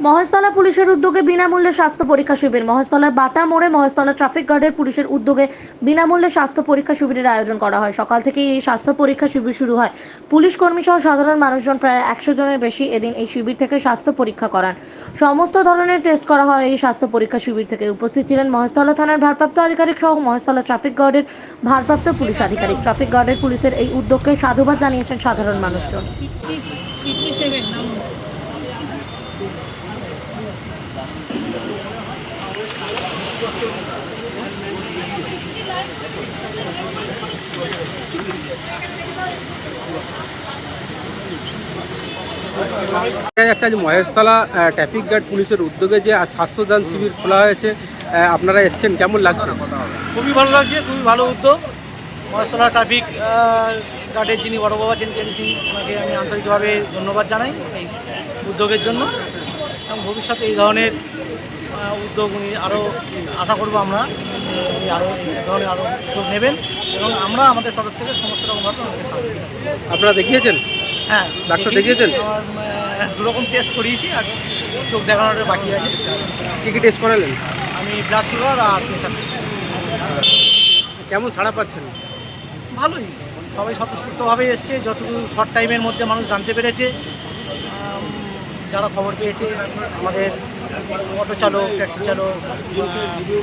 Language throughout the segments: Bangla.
মহেশতলা পুলিশের উদ্যোগে বিনামূল্যে স্বাস্থ্য পরীক্ষা শিবির। মহেশতলার বাটা মোড়ে মহেশতলা ট্রাফিক গার্ডের পুলিশের উদ্যোগে বিনামূল্যে স্বাস্থ্য পরীক্ষা শিবিরের আয়োজন করা হয়। সকাল থেকেই এই স্বাস্থ্য পরীক্ষা শিবির শুরু হয়। পুলিশ কর্মী সহ সাধারণ মানুষজন প্রায় 100 জনের বেশি এদিন এই শিবির থেকে স্বাস্থ্য পরীক্ষা করান। সমস্ত ধরনের টেস্ট করা হয় এই স্বাস্থ্য পরীক্ষা শিবির থেকে। উপস্থিত ছিলেন মহেশতলা থানার ভারপ্রাপ্ত আধিকারিক সহ মহেশতলা ট্রাফিক গার্ডের ভারপ্রাপ্ত পুলিশ আধিকারিক। ট্রাফিক গার্ডের পুলিশের এই উদ্যোগকে সাধুবাদ জানিয়েছেন সাধারণ মানুষজন। দেখা যাচ্ছে আজ মহেশতলা ট্রাফিক গার্ড পুলিশের উদ্যোগে যে স্বাস্থ্যদান শিবির খোলা হয়েছে, আপনারা এসেছেন, কেমন লাগছে? খুবই ভালো লাগছে, খুবই ভালো উদ্যোগ। মহেশতলা ট্রাফিক গার্ডের যিনি বড় বাবা আছেন কেনি সিং, ওনাকে আমি আন্তরিকভাবে ধন্যবাদ জানাই এই উদ্যোগের জন্য, এবং ভবিষ্যতে এই ধরনের উদ্যোগ উনি আরও আশা করবো আমরা উনি আরও এই ধরনের আরও উদ্যোগ নেবেন, এবং আমরা আমাদের তরফ থেকে সমস্ত রকমভাবে ওনাকে সাহায্য করব। আপনারা দেখিয়েছেন? হ্যাঁ, ডাক্তার দেখিয়েছেন? দুরকম টেস্ট করিয়েছি, আর চোখ দেখানোর বাকি আছে। কী কী টেস্ট করালেন? আমি ব্লাড সুগার আর প্রেশার। কেমন সাড়া পাচ্ছেন? ভালোই, সবাই স্বতঃস্ফূর্তভাবে এসছে, যতটুকু শর্ট টাইমের মধ্যে মানুষ জানতে পেরেছে। যারা খবর পেয়েছে, আমাদের অটো চালক, ট্যাক্সি চালক,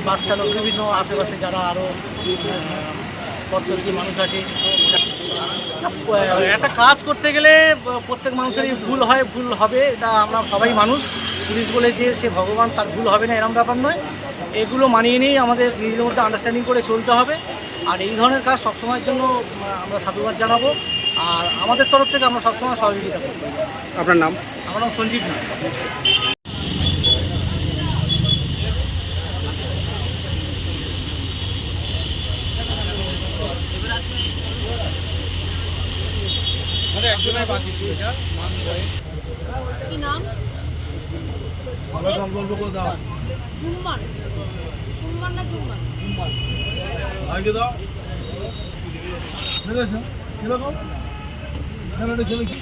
বাস চালক, বিভিন্ন আশেপাশে যারা আরও পথচলতি মানুষ আছে। একটা কাজ করতে গেলে প্রত্যেক মানুষেরই ভুল হয়, ভুল হবে, এটা আমরা সবাই মানুষ। পুলিশ বলে যে সে ভগবান, তার ভুল হবে না এরকম ব্যাপার নয়। এগুলো মানিয়ে নিয়েই আমাদের নিজেদের মধ্যে আন্ডারস্ট্যান্ডিং করে চলতে হবে। আর এই ধরনের কাজ সবসময়ের জন্য আমরা সাধুবাদ জানাবো, আর আমাদের তরফ থেকে আমরা সবসময় সহযোগিতা করব। আপনার নাম? আমার নাম সঞ্জীব নাথ। কি নাম? জুম্মান। সুম্মান না জুম্মান? আগে দাও। দেখেছো কিরকম খেলাটা খেলে কি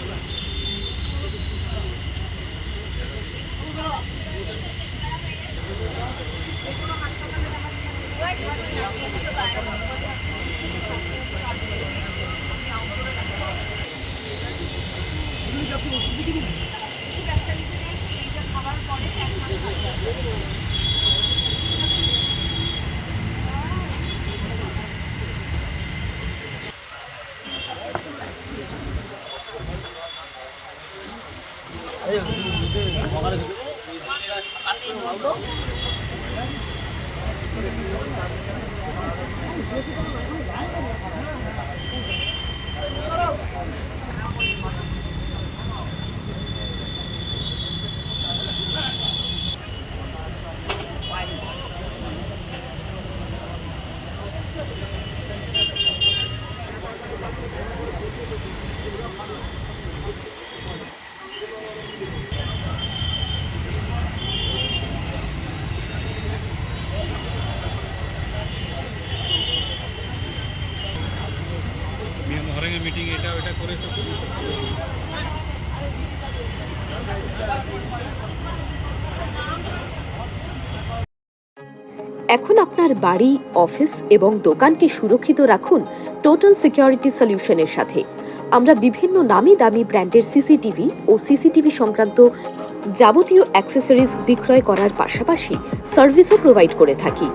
মিটিং এটা ওটা করে এখন আপনার বাড়ি, অফিস এবং দোকানকে সুরক্ষিত রাখুন টোটাল সিকিউরিটি সলিউশনের সাথে। আমরা বিভিন্ন নামি দামি ব্র্যান্ডের সিসিটিভি ও সিসিটিভি সংক্রান্ত যাবতীয় অ্যাক্সেসরিজ বিক্রয় করার পাশাপাশি সার্ভিসও প্রোভাইড করে থাকি।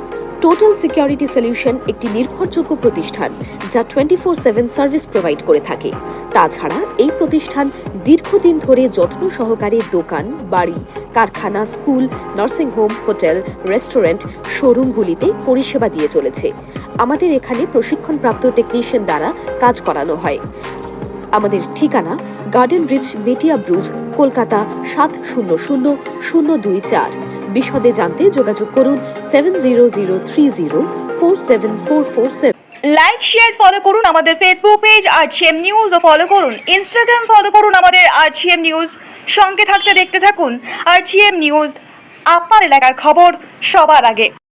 টোটাল সিকিউরিটি সলিউশন একটি নির্ভরযোগ্য প্রতিষ্ঠান যা 24/7 সার্ভিস প্রোভাইড করে থাকে। তাছাড়া এই প্রতিষ্ঠান দীর্ঘদিন ধরে যত্ন সহকারে দোকান, বাড়ি, কারখানা, স্কুল, নার্সিংহোম, হোটেল, রেস্টুরেন্ট, শোরুমগুলিতে পরিষেবা দিয়ে চলেছে। আমাদের এখানে প্রশিক্ষণপ্রাপ্ত টেকনিশিয়ান দ্বারা কাজ করানো হয়। আমাদের ঠিকানা গার্ডেন রিচ, মেটিয়া ব্রুজ, কলকাতা 700024। বিশদে জানতে যোগাযোগ করুন 7003047447। লাইক, শেয়ার, ফলো করুন আমাদের ফেসবুক পেজ RGM নিউজ ও ফলো করুন ইনস্টাগ্রাম, ফলো করুন আমাদের RGM নিউজ। সঙ্গে থাকতে দেখতে থাকুন RGM নিউজ, আপনার এলাকার খবর সবার আগে।